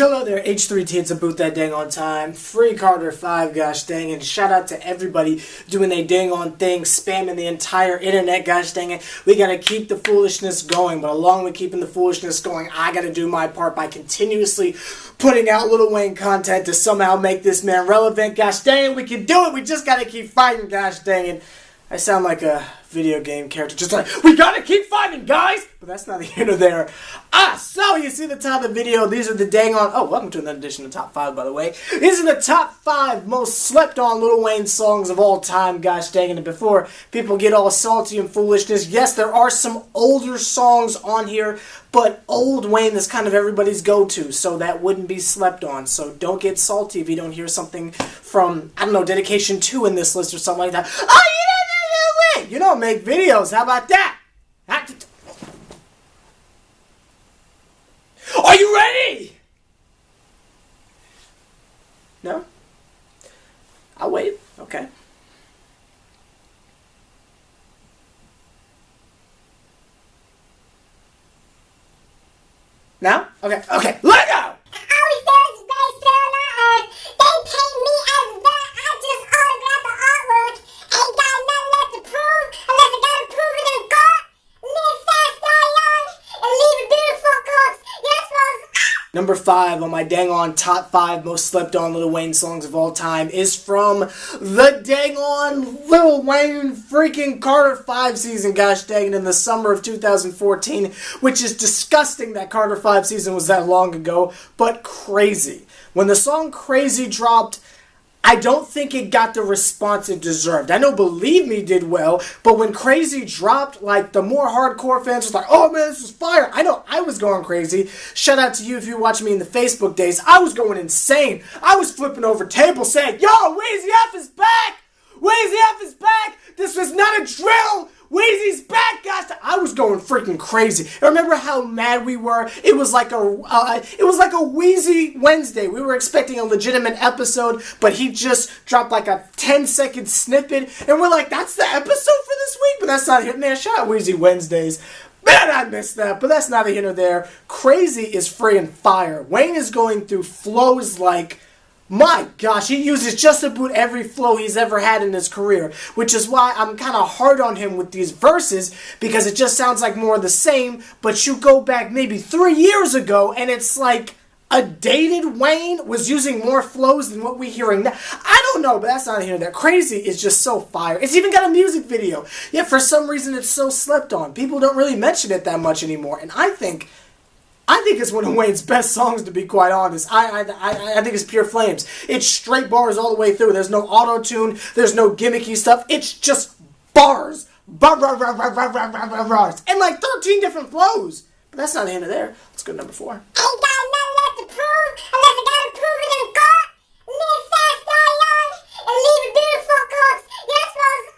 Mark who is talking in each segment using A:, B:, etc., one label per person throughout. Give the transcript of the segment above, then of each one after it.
A: Chillo there, H+III+T, it's about that dang on time. Free Carter 5, gosh dang, and shout out to everybody doing their dang on thing, spamming the entire internet, gosh dang it. We gotta keep the foolishness going, but along with keeping the foolishness going, I gotta do my part by continuously putting out Lil Wayne content to somehow make this man relevant. Gosh dang it, we can do it, we just gotta keep fighting, gosh dang it. I sound like a video game character, just like, we gotta keep fighting, guys! But that's not the end of there. So you see the top of the video, these are the dang on, welcome to another edition of Top 5, by the way. These are the top 5 most slept on Lil Wayne songs of all time, gosh dang it. And before people get all salty and foolishness, yes, there are some older songs on here, but old Wayne is kind of everybody's go-to, so that wouldn't be slept on. So don't get salty if you don't hear something from, I don't know, Dedication 2 in this list or something like that. Oh, you don't make videos. How about that? Are you ready? No? I'll wait. Okay. Now? Okay. Okay. Let go! Number 5 on my dang on top 5 most slept on Lil Wayne songs of all time is from the dang on Lil Wayne freaking Carter 5 season, gosh dang it, in the summer of 2014, which is disgusting that Carter 5 season was that long ago, but Crazy. When the song Crazy dropped, I don't think it got the response it deserved. I know Believe Me did well, but when Crazy dropped, like, the more hardcore fans was like, oh man, this is fire. I know, I was going crazy. Shout out to you if you're watching me in the Facebook days. I was going insane. I was flipping over tables saying, yo, Weezy F is back! Weezy F is back! This was not a drill! Weezy's back, guys! I was going freaking crazy. I remember how mad we were. It was like a Weezy Wednesday. We were expecting a legitimate episode, but he just dropped like a 10-second snippet, and we're like, that's the episode for this week? But that's not it. Man, shout out Weezy Wednesdays. Man, I missed that, but that's neither here nor there. Crazy is freaking fire. Wayne is going through flows like, my gosh, he uses just about every flow he's ever had in his career, which is why I'm kind of hard on him with these verses, because it just sounds like more of the same, but you go back maybe 3 years ago, and it's like a dated Wayne was using more flows than what we're hearing now. I don't know, but that's not here. That Crazy is just so fire. It's even got a music video, yet for some reason it's so slept on. People don't really mention it that much anymore, and I think it's one of Wayne's best songs, to be quite honest. I think it's pure flames. It's straight bars all the way through. There's no auto-tune. There's no gimmicky stuff. It's just bars. Bars. And like 13 different flows. But that's not the end of there. Let's go to number 4. Ain't got nothing left to prove unless I gotta prove it in court. Live fast, die young, and leave a beautiful corpse. Yes, folks.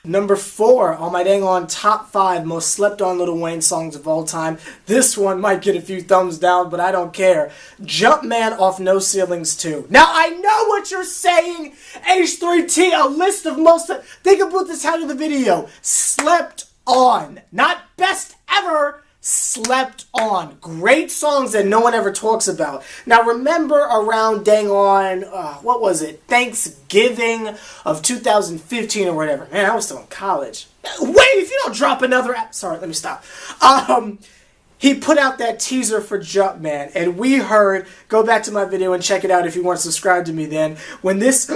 A: Number 4 on my dang on top 5 most slept on Lil Wayne songs of all time. This one might get a few thumbs down, but I don't care. Jumpman off No Ceilings 2. Now I know what you're saying, H+III+T, a list of most, think about the title of the video. Slept on. Not best ever. Slept on. Great songs that no one ever talks about. Now remember around dang on, what was it? Thanksgiving of 2015 or whatever. Man, I was still in college. Wait, if you don't drop another sorry, let me stop. He put out that teaser for Jumpman, and we heard, go back to my video and check it out if you weren't subscribed to me then, when this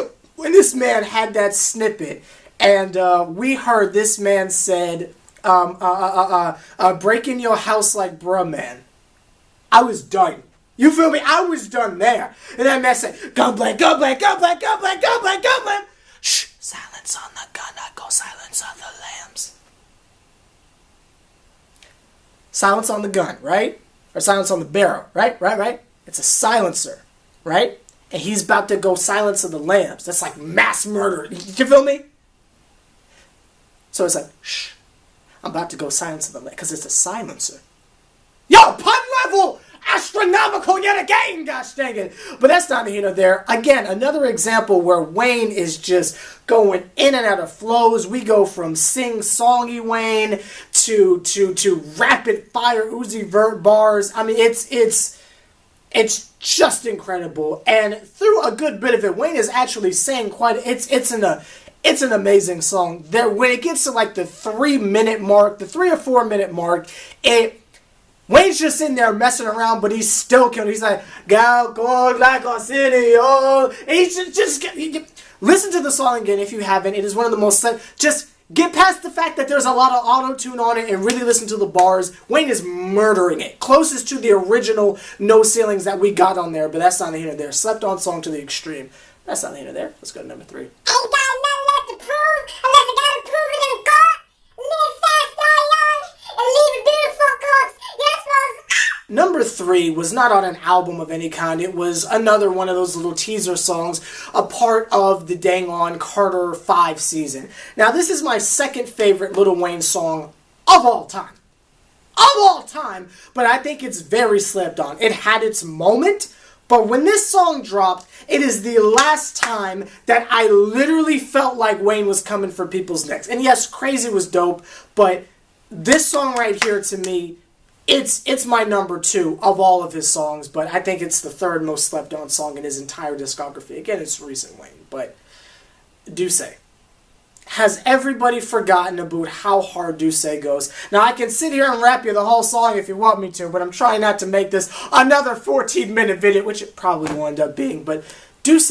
A: man had that snippet, and we heard this man said, break in your house like bruh, man. I was done. You feel me? I was done there. And that man said, gun blank, gun blank, gun blank, gun blank, gun blank, gun blank. Shh, silence on the gun, not go silence on the lambs. Silence on the gun, right? Or silence on the barrel, right? Right? It's a silencer, right? And he's about to go silence of the lambs. That's like mass murder. You feel me? So it's like, shh. I'm about to go silence of the lambs, because it's a silencer. Yo, pun level! Astronomical yet again, gosh dang it. But that's not here nor there. Again, another example where Wayne is just going in and out of flows. We go from sing-songy Wayne to rapid fire Uzi Vert bars. I mean, it's It's just incredible, and through a good bit of it, Wayne is actually saying it's an amazing song. There, when it gets to like the 3-minute mark, the 3 or 4 minute mark, Wayne's just in there messing around, but he's still killing. He's like, "Go like a city, oh!" And he's just listen to the song again if you haven't. It is one of the most just. Get past the fact that there's a lot of auto-tune on it and really listen to the bars. Wayne is murdering it. Closest to the original No Ceilings that we got on there, but that's not here nor there. Slept On song to the extreme. That's not here nor there. Let's go to number 3.
B: Ain't got nothing left to prove unless I gotta prove it in court. Live fast, die young, and leave a beautiful corpse. Yes, folks.
A: Number 3 was not on an album of any kind. It was another one of those little teaser songs, a part of the Dang On Carter 5 season. Now, this is my second favorite Lil Wayne song of all time. Of all time, but I think it's very slept on. It had its moment, but when this song dropped, it is the last time that I literally felt like Wayne was coming for people's necks. And yes, Crazy was dope, but this song right here to me, it's my number 2 of all of his songs, but I think it's the 3rd most slept on song in his entire discography. Again, it's recent Wayne, but Duce. Has everybody forgotten about how hard Duce goes? Now, I can sit here and rap you the whole song if you want me to, but I'm trying not to make this another 14-minute video, which it probably will end up being, but Duce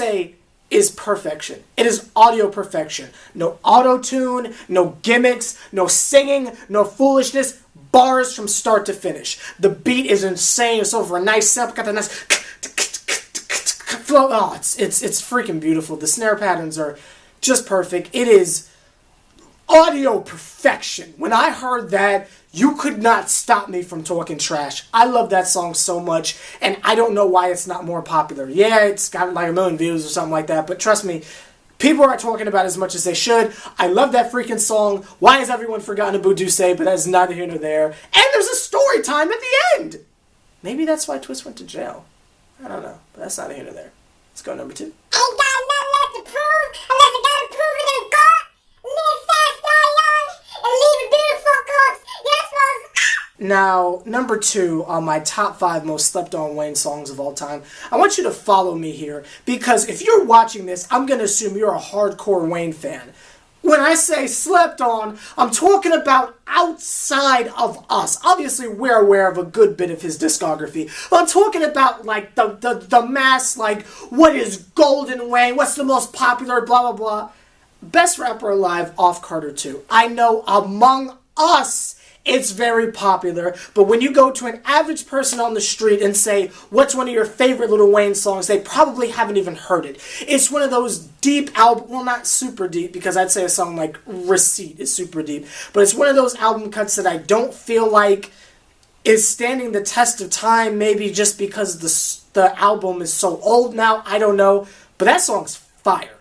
A: is perfection. It is audio perfection. No auto-tune, no gimmicks, no singing, no foolishness. Bars from start to finish. The beat is insane. It's over a nice sample. Got the nice flow. Oh, it's freaking beautiful. The snare patterns are just perfect. It is audio perfection. When I heard that, you could not stop me from talking trash. I love that song so much, and I don't know why it's not more popular. Yeah, it's got like 1 million views or something like that, but trust me, people aren't talking about it as much as they should. I love that freaking song. Why has everyone forgotten about Duce? But that's neither here nor there. And there's a story time at the end. Maybe that's why Twist went to jail. I don't know. But that's neither here nor there. Let's go number 2.
B: Ain't got nothing left to prove unless I gotta prove it in court. Live fast, die young, and leave a beautiful corpse. Yes, folks.
A: Now, number 2 on my top 5 most slept on Wayne songs of all time. I want you to follow me here, because if you're watching this, I'm going to assume you're a hardcore Wayne fan. When I say slept on, I'm talking about outside of us. Obviously, we're aware of a good bit of his discography. But I'm talking about, like, the mass, like, what is Golden Wayne? What's the most popular, blah, blah, blah. Best rapper alive off Carter 2. I know among us, it's very popular, but when you go to an average person on the street and say, what's one of your favorite Lil Wayne songs, they probably haven't even heard it. It's one of those deep album, well, not super deep, because I'd say a song like Receipt is super deep, but it's one of those album cuts that I don't feel like is standing the test of time, maybe just because the album is so old now, I don't know, but that song's fire.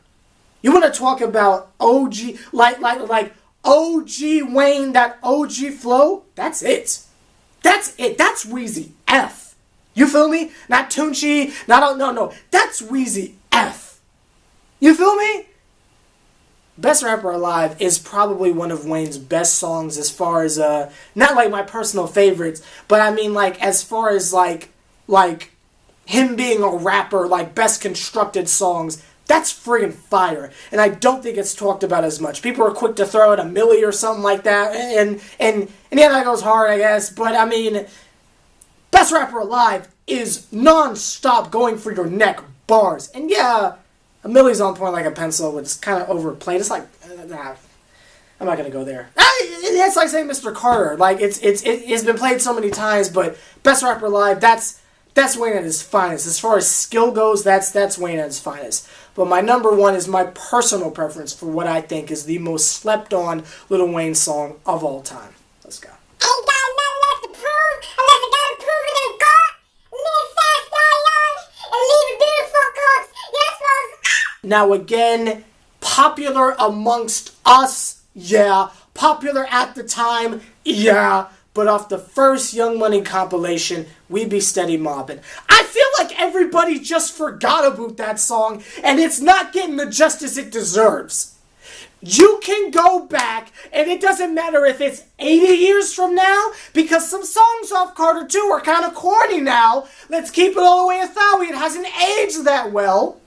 A: You want to talk about OG, like OG Wayne, that OG flow, that's it. That's it. That's Weezy F. You feel me? Not Tunchi, no. That's Weezy F. You feel me? Best Rapper Alive is probably one of Wayne's best songs as far as, not like my personal favorites, but I mean like as far as like him being a rapper, like best constructed songs. That's friggin' fire, and I don't think it's talked about as much. People are quick to throw out a milli or something like that, and yeah, that goes hard, I guess, but I mean, Best Rapper Alive is non-stop going for your neck bars, and yeah, a milli's on point like a pencil, but it's kind of overplayed. It's like, nah, I'm not gonna go there. It's like saying Mr. Carter, like, it's been played so many times, but Best Rapper Alive, that's Wayne at his finest. As far as skill goes, that's Wayne at his finest. But my number 1 is my personal preference for what I think is the most slept-on Lil Wayne song of all time. Let's go.
B: Ain't got nothing left to prove unless I gotta prove it in court. Live fast, die young, and leave a beautiful corpse. Yes, folks.
A: Now again, popular amongst us, yeah. Popular at the time, yeah. But off the first Young Money compilation, We Be Steady Mobbin'. I feel like everybody just forgot about that song, and it's not getting the justice it deserves. You can go back, and it doesn't matter if it's 80 years from now, because some songs off Carter 2 are kind of corny now. Let's keep it all the way 1,000. It hasn't aged that well.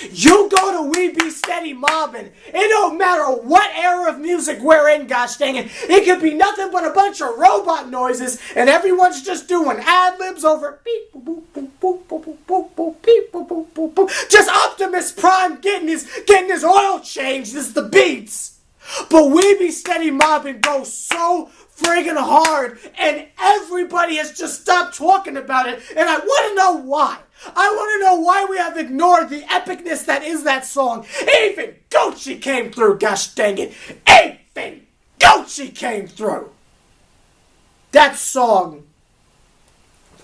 A: You go to We Be Steady Mobbin'. It don't matter what era of music we're in, gosh dang it. It could be nothing but a bunch of robot noises, and everyone's just doing ad-libs over beep, boop, boop, boop, boop, boop, boop, boop, beep, boop, boop, boop, boop. Just Optimus Prime getting his oil changed. This is the beats. But We Be Steady Mobbin' goes so friggin' hard, and everybody has just stopped talking about it, and I want to know why. I want to know why we have ignored the epicness that is that song. Even Gucci came through, gosh dang it. Even Gucci came through. That song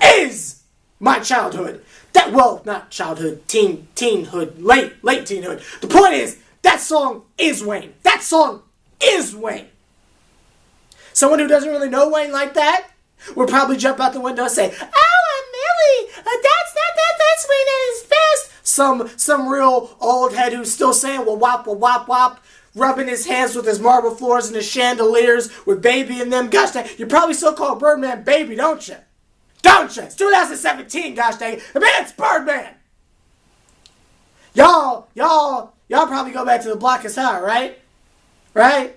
A: is my childhood. Not childhood, teenhood, late teenhood. The point is, that song is Wayne. That song is Wayne. Someone who doesn't really know Wayne like that would probably jump out the window and say, "Oh, Millie, that's Wayne at his best." Some real old head who's still saying wop, wop, wop, rubbing his hands with his marble floors and his chandeliers with Baby in them. Gosh dang, you probably still call Birdman Baby, don't you? Don't you? It's 2017, gosh dang it. The man's Birdman. Y'all probably go back to the block is hot, right? Right?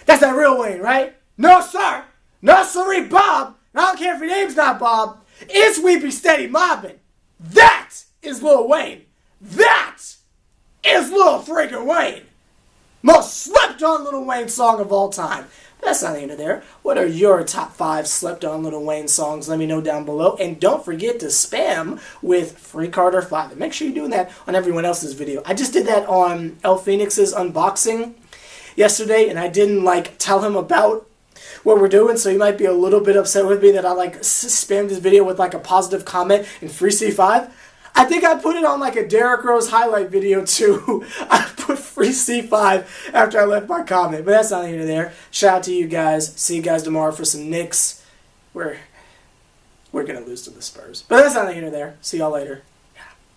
A: That's that real Wayne, right? No, sir. No, sorry, Bob. I don't care if your name's not Bob. It's We Be Steady Mobbin'. That is Lil Wayne. That is Lil friggin' Wayne. Most slept on Lil Wayne song of all time. But that's not the end of there. What are your top 5 slept on Lil Wayne songs? Let me know down below. And don't forget to spam with Free Carter 5. And make sure you're doing that on everyone else's video. I just did that on El Phoenix's unboxing yesterday, and I didn't tell him about what we're doing, so he might be a little bit upset with me that I spammed his video with a positive comment in Free C5. I think I put it on a Derrick Rose highlight video too. I put Free C5 after I left my comment, but that's not the end of there. Shout out to you guys. See you guys tomorrow for some Knicks. We're gonna lose to the Spurs, but that's not the end of there. See y'all later.